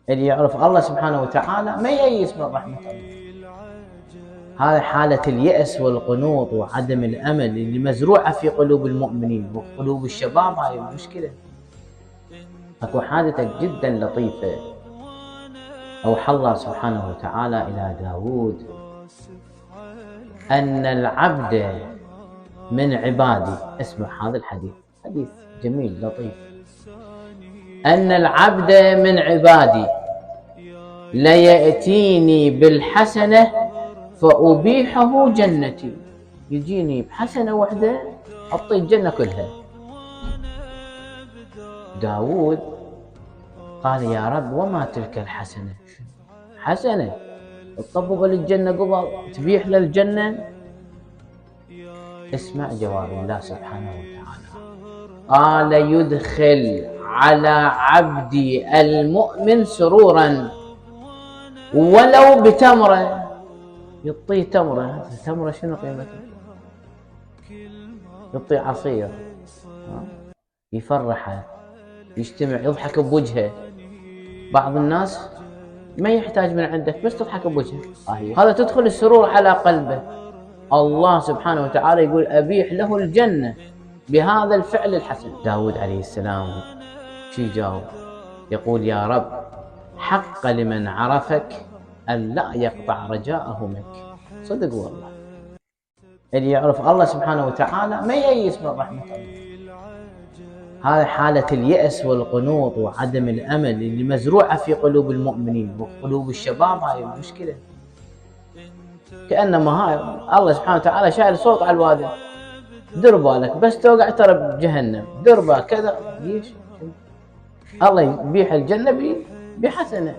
اللي يعرف الله سبحانه وتعالى ما ييأس من رحمة الله. هذه حالة اليأس والقنوط وعدم الأمل اللي مزروعة في قلوب المؤمنين وقلوب الشباب، هاي المشكلة. اكو حادثة جدا لطيفة أوحى الله سبحانه وتعالى إلى داود أن العبد من عبادي، اسمع هذا الحديث، حديث جميل لطيف. أن العبد من عبادي ليأتيني بالحسنة فأبيحه جنتي، يجيني بحسنة واحدة أعطيه الجنة كلها. داود قال يا رب وما تلك الحسنة؟ حسنة تطبق للجنة قبل تبيح للجنة؟ اسمع جواب الله سبحانه وتعالى، قال يدخل على عبدي المؤمن سرورا ولو بتمرة. يعطيه تمرة، التمرة شنو قيمتها؟ يعطيه عصير يفرحه، يجتمع يضحك بوجهه. بعض الناس ما يحتاج من عندك بس تضحك بوجهه، هذا تدخل السرور على قلبه. الله سبحانه وتعالى يقول أبيح له الجنة بهذا الفعل الحسن. داود عليه السلام شي جاوب؟ يقول يا رب حق لمن عرفك أن لا يقطع رجاءه منك. صدق والله، اللي يعرف الله سبحانه وتعالى ما ييأس من رحمة الله. هذه حالة اليأس والقنوط وعدم الأمل اللي مزروعة في قلوب المؤمنين وقلوب الشباب، هاي المشكلة. كأنما هاي الله سبحانه وتعالى شايل صوت على الوادي، دير بالك بس توقع ترى بجهنم، دير بالك كذا. ليش؟ الله يبيح الجنة بحسنة.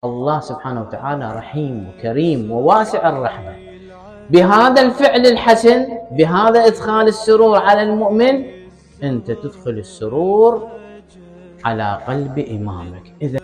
الله سبحانه وتعالى رحيم وكريم وواسع الرحمة. بهذا الفعل الحسن، بهذا إدخال السرور على المؤمن، أنت تدخل السرور على قلب إمامك. إذا